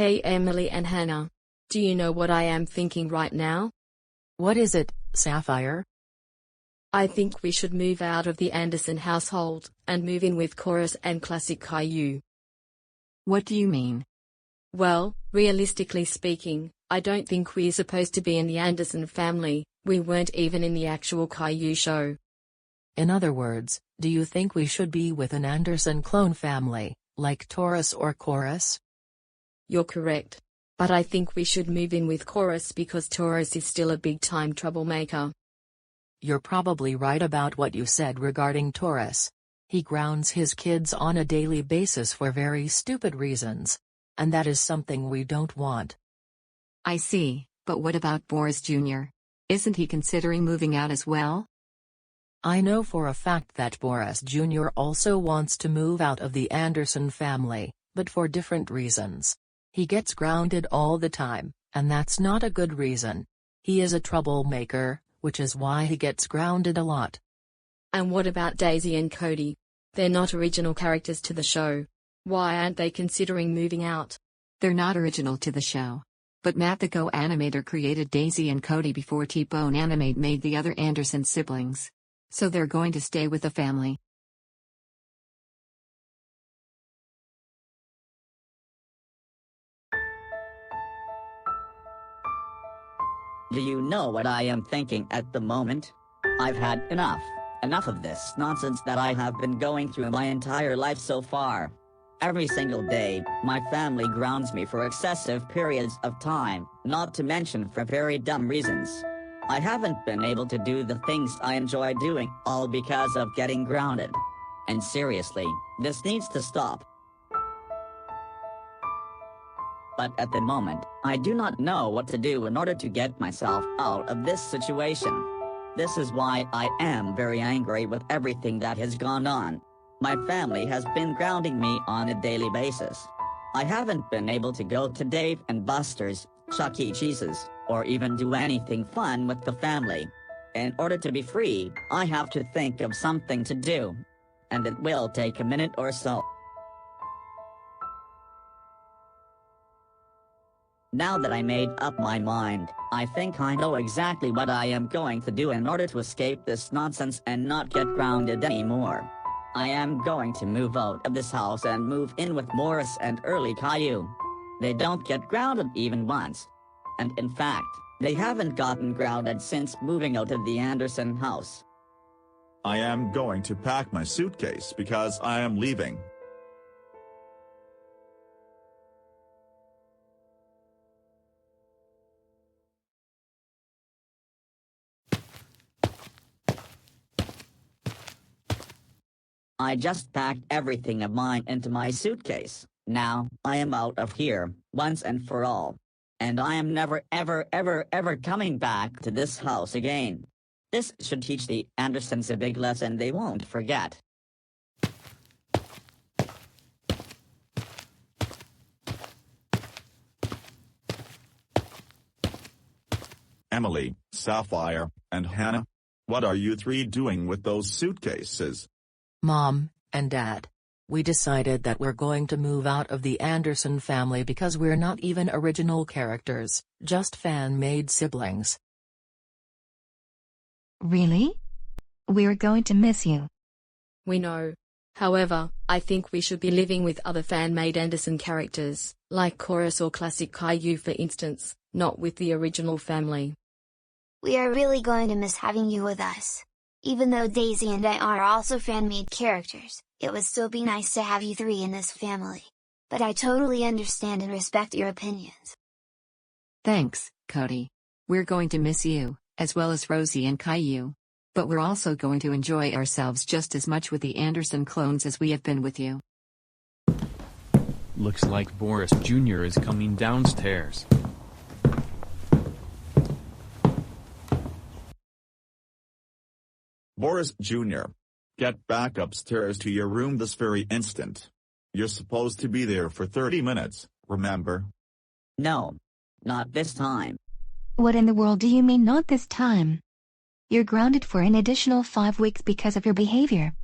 Hey Emily and Hannah. Do you know what I am thinking right now? What is it, Sapphire? I think we should move out of the Anderson household, and move in with Coris and Classic Caillou. What do you mean? Well, realistically speaking, I don't think we're supposed to be in the Anderson family. We weren't even in the actual Caillou show. In other words, do you think we should be with an Anderson clone family, like Taurus or Coris? You're correct. But I think we should move in with Coris because Taurus is still a big-time troublemaker. You're probably right about what you said regarding Taurus. He grounds his kids on a daily basis for very stupid reasons. And that is something we don't want. I see, but what about Boris Junior? Isn't he considering moving out as well? I know for a fact that Boris Junior also wants to move out of the Anderson family, but for different reasons. He gets grounded all the time, and that's not a good reason. He is a troublemaker, which is why he gets grounded a lot. And what about Daisy and Cody? They're not original characters to the show. Why aren't they considering moving out? They're not original to the show. But Matt the Go animator created Daisy and Cody before T-Bone Animate made the other Anderson siblings. So they're going to stay with the family. Do you know what I am thinking at the moment? I've had enough. Enough of this nonsense that I have been going through my entire life so far. Every single day, my family grounds me for excessive periods of time, not to mention for very dumb reasons. I haven't been able to do the things I enjoy doing, all because of getting grounded. And seriously, this needs to stop. But at the moment, I do not know what to do in order to get myself out of this situation. This is why I am very angry with everything that has gone on. My family has been grounding me on a daily basis. I haven't been able to go to Dave and Buster's, Chuck E. Cheese's, or even do anything fun with the family. In order to be free, I have to think of something to do. And it will take a minute or so. Now that I made up my mind, I think I know exactly what I am going to do in order to escape this nonsense and not get grounded anymore. I am going to move out of this house and move in with Moris and early Caillou. They don't get grounded even once. And in fact, they haven't gotten grounded since moving out of the Anderson house. I am going to pack my suitcase because I am leaving. I just packed everything of mine into my suitcase. Now, I am out of here, once and for all. And I am never ever coming back to this house again. This should teach the Andersons a big lesson they won't forget. Emily, Sapphire, and Hannah? What are you three doing with those suitcases? Mom and Dad. We decided that we're going to move out of the Anderson family because we're not even original characters, just fan-made siblings. Really? We're going to miss you. We know. However, I think we should be living with other fan-made Anderson characters, like Coris or Classic Caillou for instance, not with the original family. We are really going to miss having you with us. Even though Daisy and I are also fan-made characters, it would still be nice to have you three in this family. But I totally understand and respect your opinions. Thanks, Cody. We're going to miss you, as well as Rosie and Caillou. But we're also going to enjoy ourselves just as much with the Anderson clones as we have been with you. Looks like Boris Junior is coming downstairs. Boris Junior, get back upstairs to your room this very instant. You're supposed to be there for 30 minutes, remember? No. Not this time. What in the world do you mean not this time? You're grounded for an additional 5 weeks because of your behavior.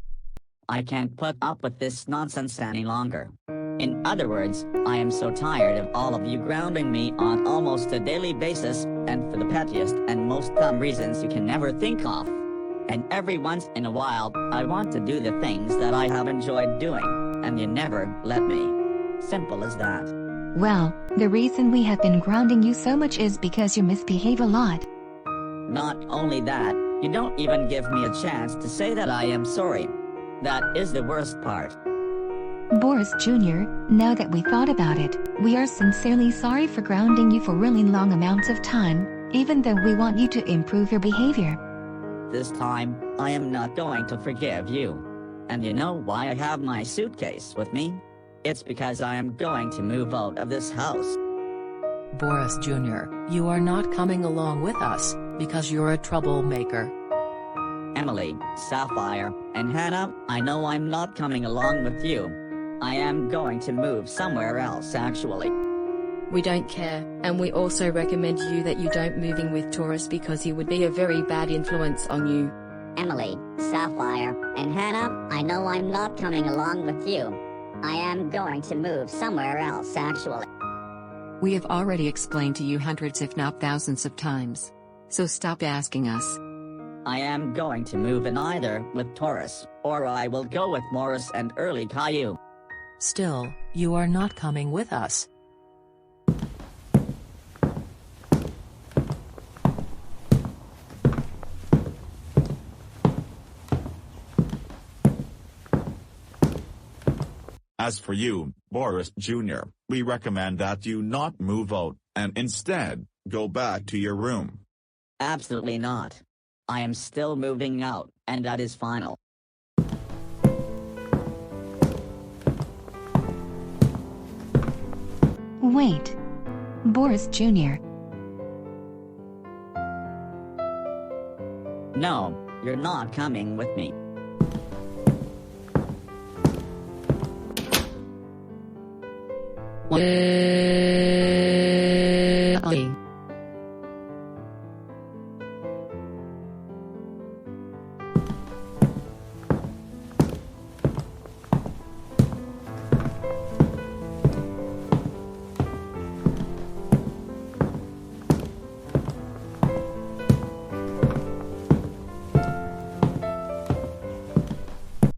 I can't put up with this nonsense any longer. In other words, I am so tired of all of you grounding me on almost a daily basis, and for the pettiest and most dumb reasons you can never think of. And every once in a while, I want to do the things that I have enjoyed doing, and you never let me. Simple as that. Well, the reason we have been grounding you so much is because you misbehave a lot. Not only that, you don't even give me a chance to say that I am sorry. That is the worst part. Boris Junior, now that we thought about it, we are sincerely sorry for grounding you for really long amounts of time, even though we want you to improve your behavior. This time, I am not going to forgive you. And you know why I have my suitcase with me? It's because I am going to move out of this house. Boris Jr., you are not coming along with us, because you're a troublemaker. Emily, Sapphire, and Hannah, I know I'm not coming along with you. I am going to move somewhere else actually. We don't care, and we also recommend you that you don't moving with Coris because he would be a very bad influence on you. Emily, Sapphire, and Hannah, I know I'm not coming along with you. I am going to move somewhere else actually. We have already explained to you hundreds if not thousands of times. So stop asking us. I am going to move in either with Coris, or I will go with Moris and early Caillou. Still, you are not coming with us. As for you, Boris Jr., we recommend that you not move out, and instead, go back to your room. Absolutely not. I am still moving out, and that is final. Wait. Boris Jr. No, you're not coming with me.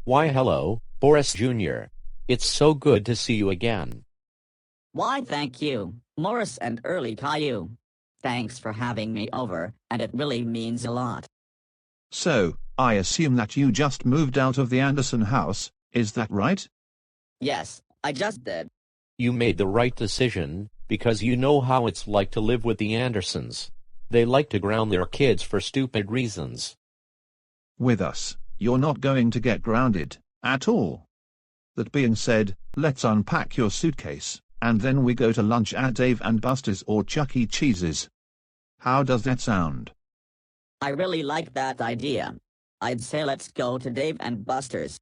Why hello, Boris Jr. It's so good to see you again. Why thank you, Moris and early Caillou. Thanks for having me over, and it really means a lot. So, I assume that you just moved out of the Anderson house, is that right? Yes, I just did. You made the right decision, because you know how it's like to live with the Andersons. They like to ground their kids for stupid reasons. With us, you're not going to get grounded, at all. That being said, let's unpack your suitcase, and then we go to lunch at Dave and Buster's or Chuck E. Cheese's. How does that sound? I really like that idea. I'd say let's go to Dave and Buster's.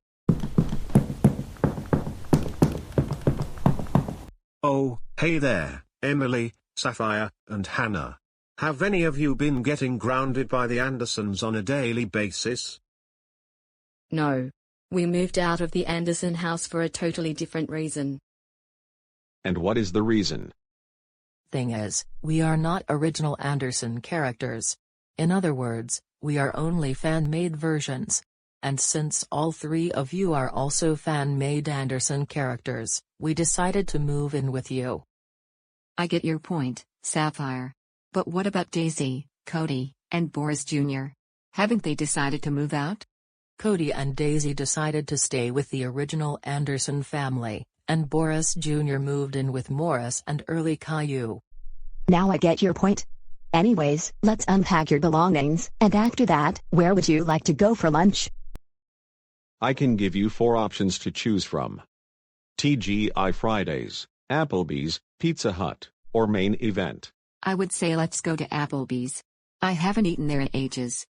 Oh, hey there, Emily, Sapphire, and Hannah. Have any of you been getting grounded by the Andersons on a daily basis? No. We moved out of the Anderson house for a totally different reason. And what is the reason? Thing is, we are not original Anderson characters. In other words, we are only fan-made versions. And since all three of you are also fan-made Anderson characters, we decided to move in with you. I get your point, Sapphire. But what about Daisy, Cody, and Boris Jr.? Haven't they decided to move out? Cody and Daisy decided to stay with the original Anderson family, and Boris Jr. moved in with Moris and early Caillou. Now I get your point. Anyways, let's unpack your belongings, and after that, where would you like to go for lunch? I can give you 4 options to choose from. TGI Fridays, Applebee's, Pizza Hut, or Main Event. I would say let's go to Applebee's. I haven't eaten there in ages.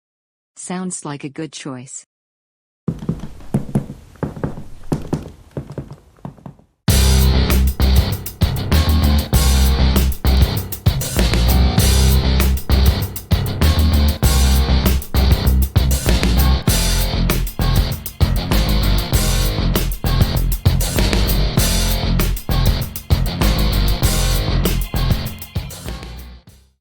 Sounds like a good choice.